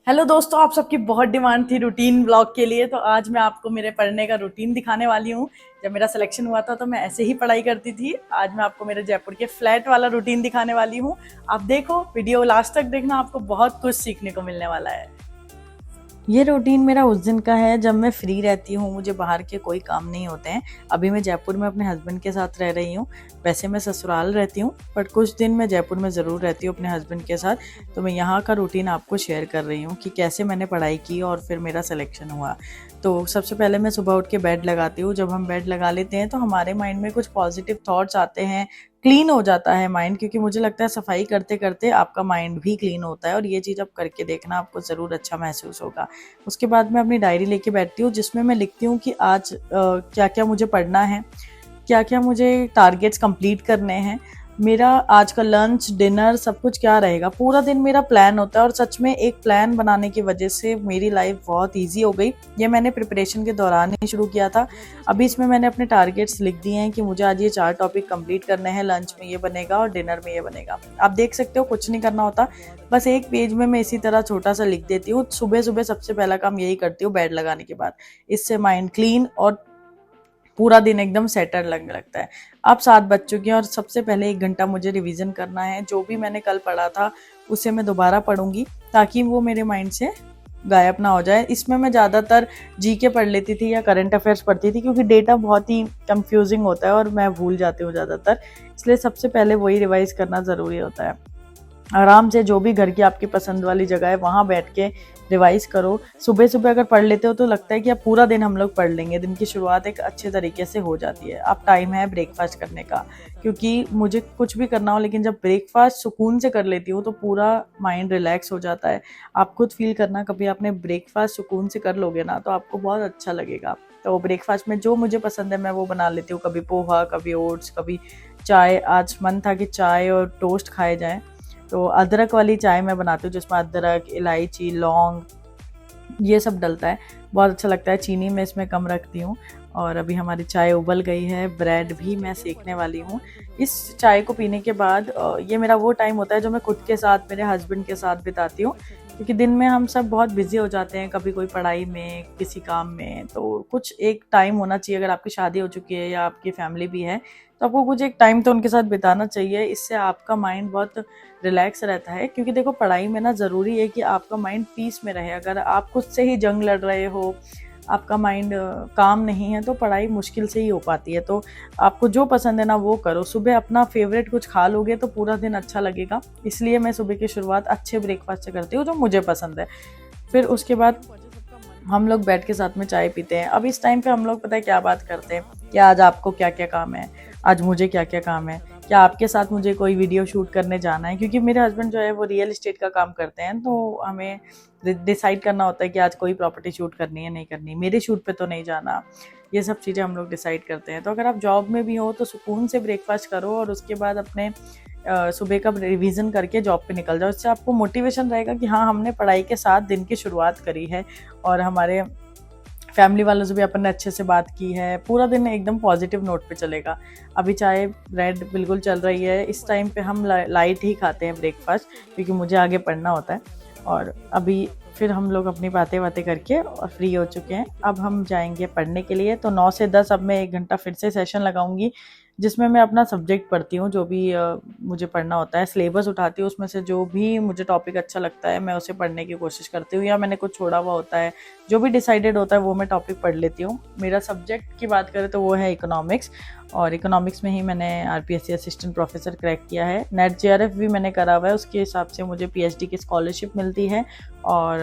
Hello दोस्तों, आप सबकी बहुत डिमांड थी रूटीन ब्लॉग के लिए। तो आज मैं आपको मेरे पढ़ने का रूटीन दिखाने वाली हूँ। जब मेरा सिलेक्शन हुआ था तो मैं ऐसे ही पढ़ाई करती थी। आज मैं आपको मेरे जयपुर के फ्लैट वाला रूटीन दिखाने वाली हूँ। आप देखो, वीडियो लास्ट तक देखना, आपको बहुत कुछ सीखने को मिलने वाला है। ये रूटीन मेरा उस दिन का है जब मैं फ्री रहती हूँ, मुझे बाहर के कोई काम नहीं होते हैं। अभी मैं जयपुर में अपने हस्बैंड के साथ रह रही हूँ। वैसे मैं ससुराल रहती हूँ, बट कुछ दिन मैं जयपुर में ज़रूर रहती हूँ अपने हस्बैंड के साथ। तो मैं यहाँ का रूटीन आपको शेयर कर रही हूँ कि कैसे मैंने पढ़ाई की और फिर मेरा सिलेक्शन हुआ। तो सबसे पहले मैं सुबह उठ के बेड लगाती हूँ। जब हम बेड लगा लेते हैं तो हमारे माइंड में कुछ पॉजिटिव थॉट्स आते हैं, क्लीन हो जाता है माइंड, क्योंकि मुझे लगता है सफाई करते करते आपका माइंड भी क्लीन होता है। और ये चीज़ आप करके देखना, आपको ज़रूर अच्छा महसूस होगा। उसके बाद मैं अपनी डायरी लेके बैठती हूँ जिसमें मैं लिखती हूँ कि आज क्या क्या मुझे पढ़ना है, क्या क्या मुझे टारगेट्स कंप्लीट करने हैं, मेरा आज का लंच डिनर सब कुछ क्या रहेगा। पूरा दिन मेरा प्लान होता है और सच में एक प्लान बनाने की वजह से मेरी लाइफ बहुत इजी हो गई। ये मैंने प्रिपरेशन के दौरान ही शुरू किया था। अभी इसमें मैंने अपने टारगेट्स लिख दिए हैं कि मुझे आज ये 4 टॉपिक कंप्लीट करने हैं, लंच में ये बनेगा और डिनर में ये बनेगा। आप देख सकते हो, कुछ नहीं करना होता, बस एक पेज में मैं इसी तरह छोटा सा लिख देती हूँ। सुबह सुबह सबसे पहला काम यही करती हूँ बेड लगाने के बाद। इससे माइंड क्लीन और पूरा दिन एकदम सेटल लगने लगता है। अब 7 बज चुके हैं और सबसे पहले 1 घंटा मुझे रिवीजन करना है। जो भी मैंने कल पढ़ा था उसे मैं दोबारा पढ़ूंगी ताकि वो मेरे माइंड से गायब ना हो जाए। इसमें मैं ज़्यादातर जीके पढ़ लेती थी या करंट अफेयर्स पढ़ती थी, क्योंकि डेटा बहुत ही कंफ्यूजिंग होता है और मैं भूल जाती हूँ ज़्यादातर। इसलिए सबसे पहले वही रिवाइज करना ज़रूरी होता है। आराम से जो भी घर की आपकी पसंद वाली जगह है वहाँ बैठ के रिवाइज करो। सुबह सुबह अगर पढ़ लेते हो तो लगता है कि अब पूरा दिन हम लोग पढ़ लेंगे, दिन की शुरुआत एक अच्छे तरीके से हो जाती है। अब टाइम है ब्रेकफास्ट करने का, क्योंकि मुझे कुछ भी करना हो लेकिन जब ब्रेकफास्ट सुकून से कर लेती हूँ तो पूरा माइंड रिलैक्स हो जाता है। आप खुद फील करना, कभी आपने ब्रेकफास्ट सुकून से कर लोगे ना तो आपको बहुत अच्छा लगेगा। तो ब्रेकफास्ट में जो मुझे पसंद है मैं वो बना लेती हूँ, कभी पोहा, कभी ओट्स, कभी चाय। आज मन था कि चाय और टोस्ट खाए जाएँ, तो अदरक वाली चाय मैं बनाती हूँ जिसमें अदरक, इलायची, लौंग ये सब डलता है, बहुत अच्छा लगता है। चीनी मैं इसमें कम रखती हूँ। और अभी हमारी चाय उबल गई है, ब्रेड भी मैं सेकने वाली हूँ। इस चाय को पीने के बाद ये मेरा वो टाइम होता है जो मैं खुद के साथ, मेरे हस्बैंड के साथ बिताती हूँ, क्योंकि दिन में हम सब बहुत बिजी हो जाते हैं, कभी कोई पढ़ाई में, किसी काम में। तो कुछ एक टाइम होना चाहिए, अगर आपकी शादी हो चुकी है या आपकी फैमिली भी है तो आपको कुछ एक टाइम तो उनके साथ बिताना चाहिए। इससे आपका माइंड बहुत रिलैक्स रहता है, क्योंकि देखो पढ़ाई में ना ज़रूरी है कि आपका माइंड पीस में रहे। अगर आप खुद से ही जंग लड़ रहे हो, आपका माइंड काम नहीं है, तो पढ़ाई मुश्किल से ही हो पाती है। तो आपको जो पसंद है ना वो करो। सुबह अपना फेवरेट कुछ खा लोगे तो पूरा दिन अच्छा लगेगा। इसलिए मैं सुबह की शुरुआत अच्छे ब्रेकफास्ट से करती हूँ जो मुझे पसंद है। फिर उसके बाद हम लोग बैठ के साथ में चाय पीते हैं। अब इस टाइम पे हम लोग पता है क्या बात करते हैं कि आज आपको क्या क्या काम है, आज मुझे क्या क्या काम है, क्या आपके साथ मुझे कोई वीडियो शूट करने जाना है। क्योंकि मेरे हस्बैंड जो है वो रियल एस्टेट का काम करते हैं, तो हमें डिसाइड करना होता है कि आज कोई प्रॉपर्टी शूट करनी है नहीं करनी, मेरे शूट पे तो नहीं जाना। ये सब चीज़ें हम लोग डिसाइड करते हैं। तो अगर आप जॉब में भी हो तो सुकून से ब्रेकफास्ट करो और उसके बाद अपने सुबह का रिवीजन करके जॉब पे निकल जाओ। इससे आपको मोटिवेशन रहेगा कि हाँ, हमने पढ़ाई के साथ दिन की शुरुआत करी है और हमारे फैमिली वालों से भी अपन ने अच्छे से बात की है। पूरा दिन एकदम पॉजिटिव नोट पे चलेगा। अभी चाय ब्रेड बिल्कुल चल रही है। इस टाइम पे हम लाइट ही खाते हैं ब्रेकफास्ट, क्योंकि मुझे आगे पढ़ना होता है। और अभी फिर हम लोग अपनी बातें करके और फ्री हो चुके हैं। अब हम जाएंगे पढ़ने के लिए। तो 9 से 10 अब मैं 1 घंटा फिर से सेशन लगाऊंगी, जिसमें मैं अपना सब्जेक्ट पढ़ती हूँ, जो भी मुझे पढ़ना होता है। सिलेबस उठाती हूँ, उसमें से जो भी मुझे टॉपिक अच्छा लगता है मैं उसे पढ़ने की कोशिश करती हूँ, या मैंने कुछ छोड़ा हुआ होता है, जो भी डिसाइडेड होता है वो मैं टॉपिक पढ़ लेती हूँ। मेरा सब्जेक्ट की बात करें तो वो है इकोनॉमिक्स, और इकोनॉमिक्स में ही मैंने आरपीएससी असिस्टेंट प्रोफेसर क्रैक किया है। नेट जेआरएफ भी मैंने करा हुआ है, उसके हिसाब से मुझे पीएचडी की स्कॉलरशिप मिलती है। और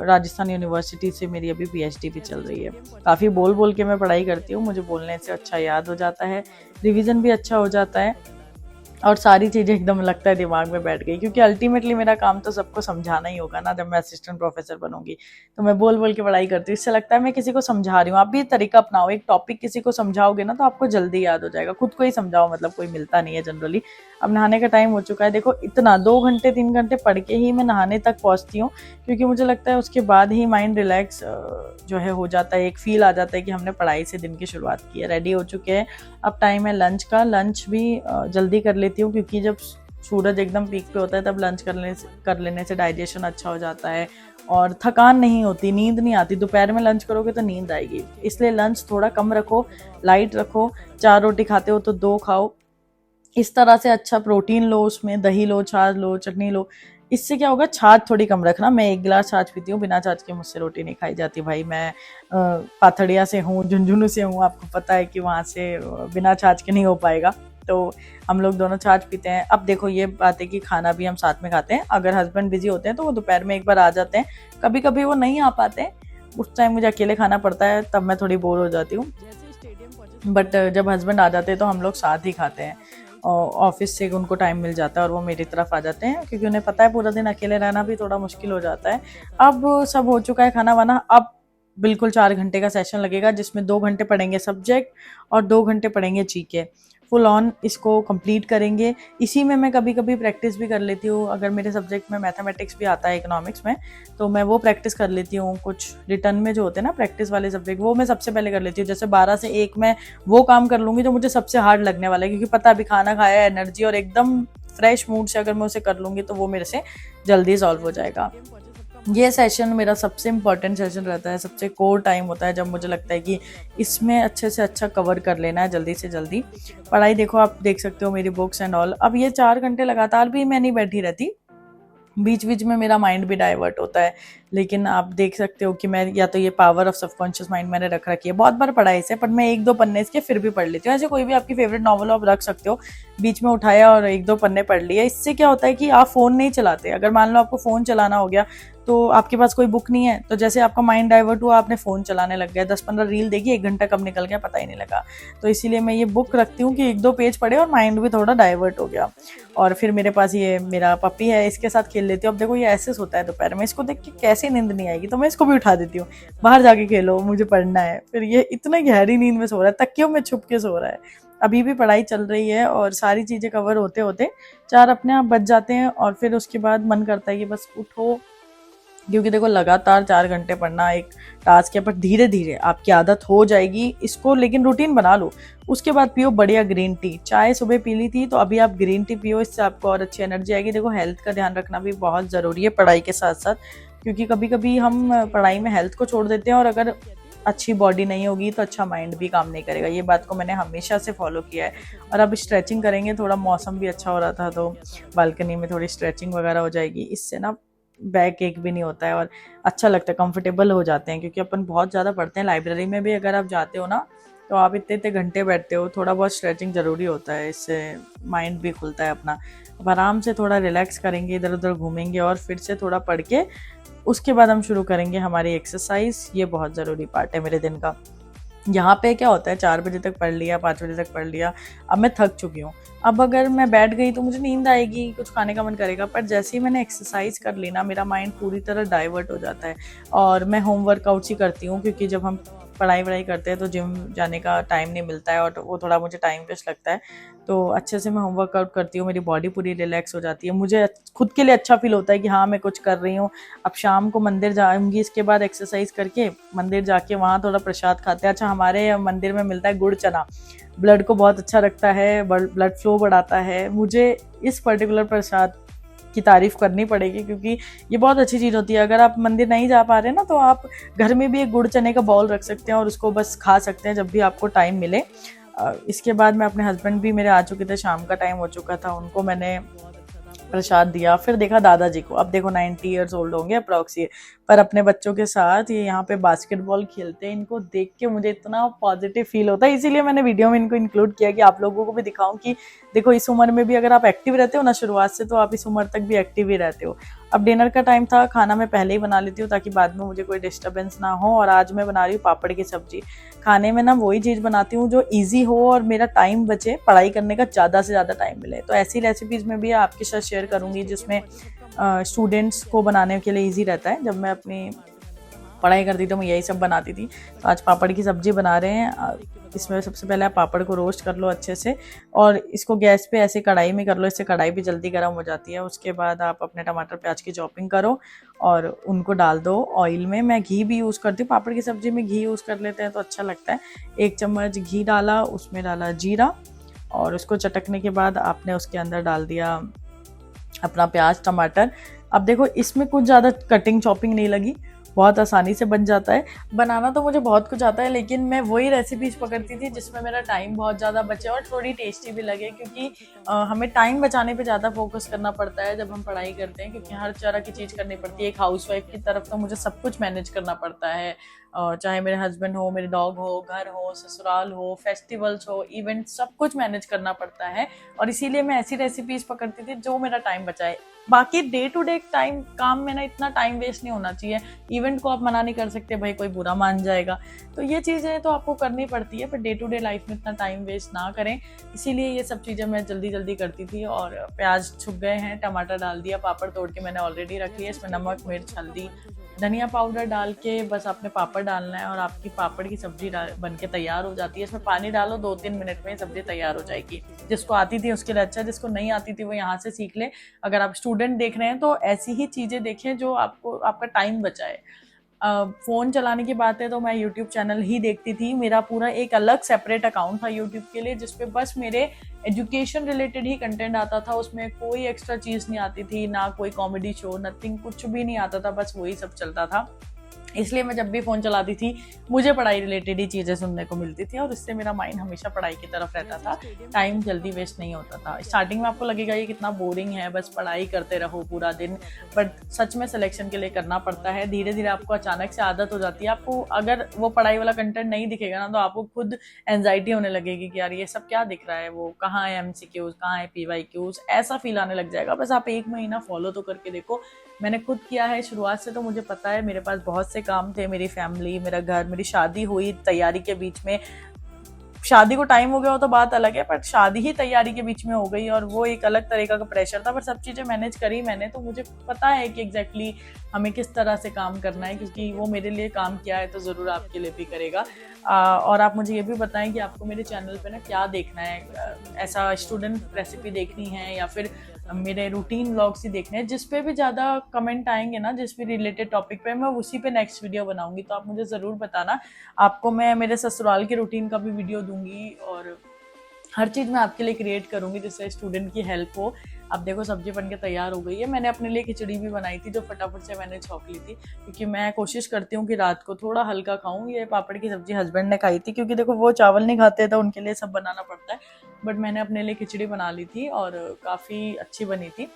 राजस्थान यूनिवर्सिटी से मेरी अभी पीएचडी भी चल रही है। काफ़ी बोल बोल के मैं पढ़ाई करती हूँ, मुझे बोलने से अच्छा याद हो जाता है, रिवीजन भी अच्छा हो जाता है और सारी चीज़ें एकदम लगता है दिमाग में बैठ गई। क्योंकि अल्टीमेटली मेरा काम तो सबको समझाना ही होगा ना, जब मैं असिस्टेंट प्रोफेसर बनूंगी तो मैं बोल बोल के पढ़ाई करती हूँ। इससे लगता है मैं किसी को समझा रही हूँ। आप भी तरीका अपनाओ, एक टॉपिक किसी को समझाओगे ना तो आपको जल्दी याद हो जाएगा। खुद को ही समझाओ, मतलब कोई मिलता नहीं है जनरली। अब नहाने का टाइम हो चुका है। देखो इतना 2 घंटे 3 घंटे पढ़ के ही मैं नहाने तक पहुँचती हूँ, क्योंकि मुझे लगता है उसके बाद ही माइंड रिलैक्स जो है हो जाता है। एक फील आ जाता है कि हमने पढ़ाई से दिन की शुरुआत की है। रेडी हो चुके हैं, अब टाइम है लंच का। लंच भी जल्दी कर लेती हूँ, क्योंकि जब सूरज एकदम पीक पे होता है तब लंच कर लेने से डाइजेशन अच्छा हो जाता है और थकान नहीं होती, नींद नहीं आती। दोपहर में लंच करोगे तो नींद आएगी, इसलिए लंच थोड़ा कम रखो, लाइट रखो। 4 रोटी खाते हो तो 2 खाओ। इस तरह से अच्छा प्रोटीन लो, उसमें दही लो, छाछ लो, चटनी लो। इससे क्या होगा, छाछ थोड़ी कम रखना। मैं 1 गिलास छाछ पीती हूँ, बिना छाछ के मुझसे रोटी नहीं खाई जाती भाई। मैं पाथड़िया से हूँ, झुंझुनू से हूँ, आपको पता है कि वहाँ से बिना छाछ के नहीं हो पाएगा। तो हम लोग दोनों छाछ पीते हैं। अब देखो ये बात है कि खाना भी हम साथ में खाते हैं। अगर हस्बैंड बिजी होते हैं तो वो दोपहर में एक बार आ जाते हैं, कभी कभी वो नहीं आ पाते हैं, उस टाइम मुझे अकेले खाना पड़ता है, तब मैं थोड़ी बोर हो जाती हूँ। बट जब हस्बैंड आ जाते हैं तो हम लोग साथ ही खाते हैं। ऑफिस से उनको टाइम मिल जाता है और वो मेरी तरफ आ जाते हैं, क्योंकि उन्हें पता है पूरा दिन अकेले रहना भी थोड़ा मुश्किल हो जाता है। अब सब हो चुका है खाना वाना, अब बिल्कुल 4 घंटे का सेशन लगेगा, जिसमें 2 घंटे पढ़ेंगे सब्जेक्ट और 2 घंटे पढ़ेंगे जीके। फुल ऑन इसको कंप्लीट करेंगे। इसी में मैं कभी कभी प्रैक्टिस भी कर लेती हूँ। अगर मेरे सब्जेक्ट में मैथमेटिक्स भी आता है, इकोनॉमिक्स में, तो मैं वो प्रैक्टिस कर लेती हूँ। कुछ रिटर्न में जो होते हैं ना प्रैक्टिस वाले सब्जेक्ट, वो मैं सबसे पहले कर लेती हूँ। जैसे 12 से 1 मैं वो काम कर लूँगी जो मुझे सबसे हार्ड लगने वाला है, क्योंकि पता अभी खाना खाया है, एनर्जी और एकदम फ्रेश मूड से अगर मैं उसे कर लूँगी तो वो मेरे से जल्दी सॉल्व हो जाएगा। ये सेशन मेरा सबसे इम्पॉर्टेंट सेशन रहता है, सबसे कोर टाइम होता है, जब मुझे लगता है कि इसमें अच्छे से अच्छा कवर कर लेना है जल्दी से जल्दी। पढ़ाई देखो, आप देख सकते हो मेरी बुक्स एंड ऑल। अब ये 4 घंटे लगातार भी मैं नहीं बैठी रहती, बीच बीच में मेरा माइंड भी डाइवर्ट होता है। लेकिन आप देख सकते हो कि मैं, या तो ये पावर ऑफ सबकॉन्शियस माइंड मैंने रख रखी है, बहुत बार पढ़ा है इसे, पर मैं 1-2 पन्ने इसके फिर भी पढ़ लेती हूँ। ऐसे कोई भी आपकी फेवरेट नॉवल आप रख सकते हो, बीच में उठाया और 1-2 पन्ने पढ़ लिए। इससे क्या होता है कि आप फ़ोन नहीं चलाते। अगर मान लो आपको फ़ोन चलाना हो गया तो आपके पास कोई बुक नहीं है, तो जैसे आपका माइंड डाइवर्ट हुआ, आपने फ़ोन चलाने लग गया, 10-15 रील देखी, 1 घंटा कब निकल गया पता ही नहीं लगा। तो इसीलिए मैं ये बुक रखती हूँ कि 1-2 पेज पढ़े और माइंड भी थोड़ा डाइवर्ट हो गया। और फिर मेरे पास ये मेरा पपी है, इसके साथ खेल लेती हूँ। अब देखो ये ऐसे सोता है दोपहर में, इसको देख के कैसे नींद नहीं आएगी, तो मैं इसको भी उठा देती हूँ, बाहर जाके खेलो, मुझे पढ़ना है। फिर ये इतने गहरी नींद में सो रहा है, तकियों में छुप के सो रहा है। अभी भी पढ़ाई चल रही है और सारी चीज़ें कवर होते होते 4 अपने आप बच जाते हैं, और फिर उसके बाद मन करता है कि बस उठो। क्योंकि देखो लगातार 4 घंटे पढ़ना एक टास्क है, पर धीरे धीरे आपकी आदत हो जाएगी इसको, लेकिन रूटीन बना लो। उसके बाद पियो बढ़िया ग्रीन टी। चाय सुबह पी ली थी, तो अभी आप ग्रीन टी पियो, इससे आपको और अच्छी एनर्जी आएगी। देखो हेल्थ का ध्यान रखना भी बहुत ज़रूरी है पढ़ाई के साथ साथ, क्योंकि कभी कभी हम पढ़ाई में हेल्थ को छोड़ देते हैं, और अगर अच्छी बॉडी नहीं होगी तो अच्छा माइंड भी काम नहीं करेगा। ये बात को मैंने हमेशा से फॉलो किया है। और अब स्ट्रेचिंग करेंगे, थोड़ा मौसम भी अच्छा हो रहा था तो बालकनी में थोड़ी स्ट्रेचिंग वगैरह हो जाएगी। इससे ना बैक एक भी नहीं होता है और अच्छा लगता है, कंफर्टेबल हो जाते हैं। क्योंकि अपन बहुत ज़्यादा पढ़ते हैं, लाइब्रेरी में भी अगर आप जाते हो ना, तो आप इतने इतने घंटे बैठते हो, थोड़ा बहुत स्ट्रेचिंग ज़रूरी होता है, इससे माइंड भी खुलता है अपना। अब आराम से थोड़ा रिलैक्स करेंगे, इधर उधर घूमेंगे और फिर से थोड़ा पढ़ के उसके बाद हम शुरू करेंगे हमारी एक्सरसाइज। ये बहुत ज़रूरी पार्ट है मेरे दिन का। यहाँ पे क्या होता है, 4 बजे तक पढ़ लिया, 5 बजे तक पढ़ लिया, अब मैं थक चुकी हूँ। अब अगर मैं बैठ गई तो मुझे नींद आएगी, कुछ खाने का मन करेगा, पर जैसे ही मैंने एक्सरसाइज कर ली ना, मेरा माइंड पूरी तरह डाइवर्ट हो जाता है। और मैं होम वर्कआउट्स ही करती हूँ, क्योंकि जब हम पढ़ाई वढ़ाई करते हैं तो जिम जाने का टाइम नहीं मिलता है, और वो थोड़ा मुझे टाइम वेस्ट लगता है। तो अच्छे से मैं होम वर्कआउट करती हूँ, मेरी बॉडी पूरी रिलैक्स हो जाती है, मुझे खुद के लिए अच्छा फील होता है कि हाँ मैं कुछ कर रही हूँ। अब शाम को मंदिर जाऊँगी, इसके बाद एक्सरसाइज करके मंदिर जाके वहाँ थोड़ा प्रसाद खाते हैं। अच्छा, हमारे मंदिर में मिलता है गुड़ चना, ब्लड को बहुत अच्छा रखता है, ब्लड फ्लो बढ़ाता है। मुझे इस पर्टिकुलर प्रसाद की तारीफ करनी पड़ेगी, क्योंकि ये बहुत अच्छी चीज़ होती है। अगर आप मंदिर नहीं जा पा रहे ना, तो आप घर में भी एक गुड़ चने का बाउल रख सकते हैं और उसको बस खा सकते हैं जब भी आपको टाइम मिले। इसके बाद मैं अपने हस्बैंड भी मेरे आ चुके थे, शाम का टाइम हो चुका था, उनको मैंने प्रसाद दिया। फिर देखा दादाजी को, अब देखो 90 ईयर्स ओल्ड होंगे अप्रॉक्स ये, पर अपने बच्चों के साथ ये यहाँ पे बास्केटबॉल खेलते हैं। इनको देख के मुझे इतना पॉजिटिव फील होता है, इसीलिए मैंने वीडियो में इनको इंक्लूड किया कि आप लोगों को भी दिखाऊं कि देखो इस उम्र में भी अगर आप एक्टिव रहते हो ना शुरुआत से, तो आप इस उम्र तक भी एक्टिव ही रहते हो। अब डिनर का टाइम था, खाना मैं पहले ही बना लेती हूँ ताकि बाद में मुझे कोई डिस्टर्बेंस ना हो। और आज मैं बना रही हूँ पापड़ की सब्जी। खाने में ना वही चीज़ बनाती हूँ जो ईजी हो और मेरा टाइम बचे, पढ़ाई करने का ज़्यादा से ज़्यादा टाइम मिले। तो ऐसी रेसिपीज़ में भी आपके साथ शेयर करूँगी जिसमें स्टूडेंट्स को बनाने के लिए ईजी रहता है। जब मैं अपनी पढ़ाई करती तो मैं यही सब बनाती थी। तो आज पापड़ की सब्जी बना रहे हैं। इसमें सबसे पहले आप पापड़ को रोस्ट कर लो अच्छे से, और इसको गैस पे ऐसे कढ़ाई में कर लो, इससे कढ़ाई भी जल्दी गर्म हो जाती है। उसके बाद आप अपने टमाटर प्याज की चॉपिंग करो और उनको डाल दो ऑयल में। मैं घी भी यूज़ करती हूँ, पापड़ की सब्जी में घी यूज़ कर लेते हैं तो अच्छा लगता है। 1 चम्मच घी डाला, उसमें डाला जीरा, और उसको चटकने के बाद आपने उसके अंदर डाल दिया अपना प्याज टमाटर। अब देखो इसमें कुछ ज़्यादा कटिंग चॉपिंग नहीं लगी, बहुत आसानी से बन जाता है। बनाना तो मुझे बहुत कुछ आता है, लेकिन मैं वही रेसिपीज पकड़ती थी जिसमें मेरा टाइम बहुत ज़्यादा बचे और थोड़ी टेस्टी भी लगे, क्योंकि हमें टाइम बचाने पे ज़्यादा फोकस करना पड़ता है जब हम पढ़ाई करते हैं, क्योंकि हर तरह की चीज़ करनी पड़ती है। एक हाउसवाइफ की तरफ तो मुझे सब कुछ मैनेज करना पड़ता है, चाहे मेरे हस्बैंड हो, मेरे डॉग हो, घर हो, ससुराल हो, फेस्टिवल्स हो, इवेंट, सब कुछ मैनेज करना पड़ता है। और इसीलिए मैं ऐसी रेसिपीज पकड़ती थी जो मेरा टाइम बचाए। बाकी डे टू डे टाइम काम में ना इतना टाइम वेस्ट नहीं होना चाहिए। इवेंट को आप मना नहीं कर सकते, भाई कोई बुरा मान जाएगा, तो ये चीज़ें तो आपको करनी पड़ती है, per day to day life में इतना टाइम वेस्ट ना करें। इसीलिए ये सब चीज़ें मैं जल्दी जल्दी करती थी। और प्याज छुप गए हैं, टमाटर डाल दिया, पापड़ तोड़ के मैंने ऑलरेडी रख लिया, इसमें नमक, मिर्च, हल्दी, धनिया पाउडर डाल के बस आपने पापड़ डालना है और आपकी पापड़ की सब्जी बन के तैयार हो जाती है। इसमें पानी डालो, 2-3 मिनट में सब्जी तैयार हो जाएगी। जिसको आती थी उसके लिए अच्छा, जिसको नहीं आती थी वो यहाँ से सीख ले। अगर आप स्टूडेंट देख रहे हैं तो ऐसी ही चीज़ें देखें जो आपको आपका टाइम बचाए। फ़ोन चलाने की बात है तो मैं यूट्यूब चैनल ही देखती थी। मेरा पूरा एक अलग सेपरेट अकाउंट था यूट्यूब के लिए, जिसपे बस मेरे एजुकेशन रिलेटेड ही कंटेंट आता था। उसमें कोई एक्स्ट्रा चीज़ नहीं आती थी, ना कोई कॉमेडी शो, नथिंग, कुछ भी नहीं आता था, बस वही सब चलता था। इसलिए मैं जब भी फ़ोन चलाती थी मुझे पढ़ाई रिलेटेड ही चीज़ें सुनने को मिलती थी और इससे मेरा माइंड हमेशा पढ़ाई की तरफ रहता था। टाइम जल्दी वेस्ट नहीं होता था। स्टार्टिंग में आपको लगेगा ये कितना बोरिंग है, बस पढ़ाई करते रहो पूरा दिन, बट सच में सिलेक्शन के लिए करना पड़ता है। धीरे धीरे आपको अचानक से आदत हो जाती है। आपको अगर वो पढ़ाई वाला कंटेंट नहीं दिखेगा ना, तो आपको खुद एंजाइटी होने लगेगी कि यार ये सब क्या दिख रहा है, वो कहाँ है MCQs, कहाँ है PYQs, ऐसा फील आने लग जाएगा। बस आप 1 महीना फॉलो तो करके देखो। मैंने खुद किया है शुरुआत से, तो मुझे पता है। मेरे पास बहुत से काम थे, मेरी फैमिली, मेरा घर, मेरी शादी हुई तैयारी के बीच में। शादी को टाइम हो गया हो तो बात अलग है, पर शादी ही तैयारी के बीच में हो गई और वो एक अलग तरीका का प्रेशर था। पर सब चीज़ें मैनेज करी मैंने, तो मुझे पता है कि एग्जैक्टली हमें किस तरह से काम करना है, क्योंकि वो मेरे लिए काम किया है तो ज़रूर आपके लिए भी करेगा। और आप मुझे ये भी बताएं कि आपको मेरे चैनल पे ना क्या देखना है, ऐसा स्टूडेंट रेसिपी देखनी है या फिर मेरे रूटीन व्लॉग्स ही देखने हैं। जिस पे भी ज़्यादा कमेंट आएंगे ना, जिस भी रिलेटेड टॉपिक पे, मैं उसी पे नेक्स्ट वीडियो बनाऊंगी, तो आप मुझे ज़रूर बताना। आपको मैं मेरे ससुराल की रूटीन का भी वीडियो दूंगी और हर चीज़ मैं आपके लिए क्रिएट करूंगी जिससे स्टूडेंट की हेल्प हो। अब देखो सब्जी बन के तैयार हो गई है। मैंने अपने लिए खिचड़ी भी बनाई थी जो फटाफट से मैंने छौंक ली थी, क्योंकि मैं कोशिश करती हूँ कि रात को थोड़ा हल्का खाऊं। ये पापड़ की सब्जी हस्बैंड ने खाई थी, क्योंकि देखो वो चावल नहीं खाते तो उनके लिए सब बनाना पड़ता है, बट मैंने अपने लिए खिचड़ी बना ली थी और काफ़ी अच्छी बनी थी।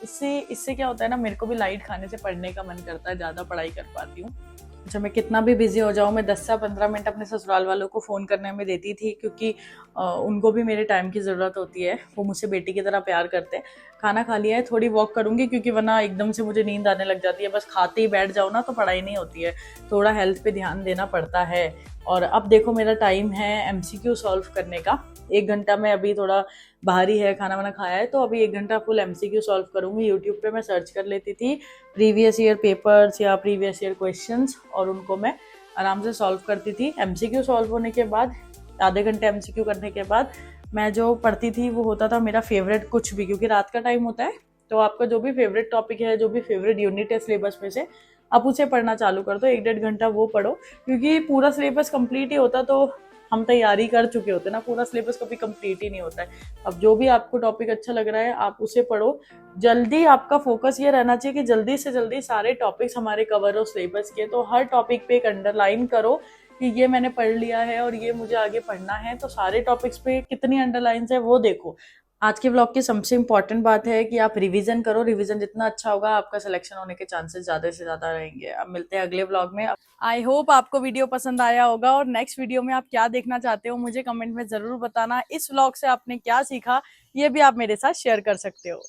इससे क्या होता है ना, मेरे को भी लाइट खाने से पढ़ने का मन करता है, ज़्यादा पढ़ाई कर पाती हूँ। अच्छा, मैं कितना भी बिजी हो जाऊँ, मैं 10 से 15 मिनट अपने ससुराल वालों को फ़ोन करने में देती थी, क्योंकि उनको भी मेरे टाइम की ज़रूरत होती है। वो मुझसे बेटी की तरह प्यार करते हैं। खाना खा लिया है, थोड़ी वॉक करूँगी, क्योंकि वरना एकदम से मुझे नींद आने लग जाती है। बस खाते ही बैठ जाओ ना तो पढ़ाई नहीं होती है, थोड़ा हेल्थ पे ध्यान देना पड़ता है। और अब देखो मेरा टाइम है MCQ सॉल्व करने का। 1 घंटा मैं अभी थोड़ा बाहर ही है, खाना वाना खाया है, तो अभी 1 घंटा फुल MCQ सॉल्व करूँगी। यूट्यूब पे मैं सर्च कर लेती थी प्रीवियस ईयर पेपर्स या प्रीवियस ईयर क्वेश्चंस, और उनको मैं आराम से सॉल्व करती थी। MCQ सॉल्व होने के बाद, आधे घंटे MCQ करने के बाद, मैं जो पढ़ती थी वो होता था मेरा फेवरेट कुछ भी, क्योंकि रात का टाइम होता है, तो आपका जो भी फेवरेट टॉपिक है, जो भी फेवरेट यूनिट है सिलेबस में से, आप उसे पढ़ना चालू कर दो। 1-1.5 घंटा वो पढ़ो, क्योंकि पूरा सिलेबस कंप्लीट ही होता तो हम तैयारी कर चुके होते ना। पूरा सिलेबस कभी कंप्लीट ही नहीं होता है। अब जो भी आपको टॉपिक अच्छा लग रहा है आप उसे पढ़ो। जल्दी आपका फोकस ये रहना चाहिए कि जल्दी से जल्दी सारे टॉपिक्स हमारे कवर हो सिलेबस के। तो हर टॉपिक पे एक अंडरलाइन करो कि ये मैंने पढ़ लिया है और ये मुझे आगे पढ़ना है। तो सारे टॉपिक्स पे कितनी अंडरलाइंस है वो देखो। आज के ब्लॉग की सबसे इम्पॉर्टेंट बात है कि आप रिवीजन करो। रिवीजन जितना अच्छा होगा आपका सिलेक्शन होने के चांसेस ज़्यादा से ज़्यादा रहेंगे। अब मिलते हैं अगले ब्लॉग में। आई होप आपको वीडियो पसंद आया होगा, और नेक्स्ट वीडियो में आप क्या देखना चाहते हो मुझे कमेंट में ज़रूर बताना। इस ब्लॉग से आपने क्या सीखा ये भी आप मेरे साथ शेयर कर सकते हो।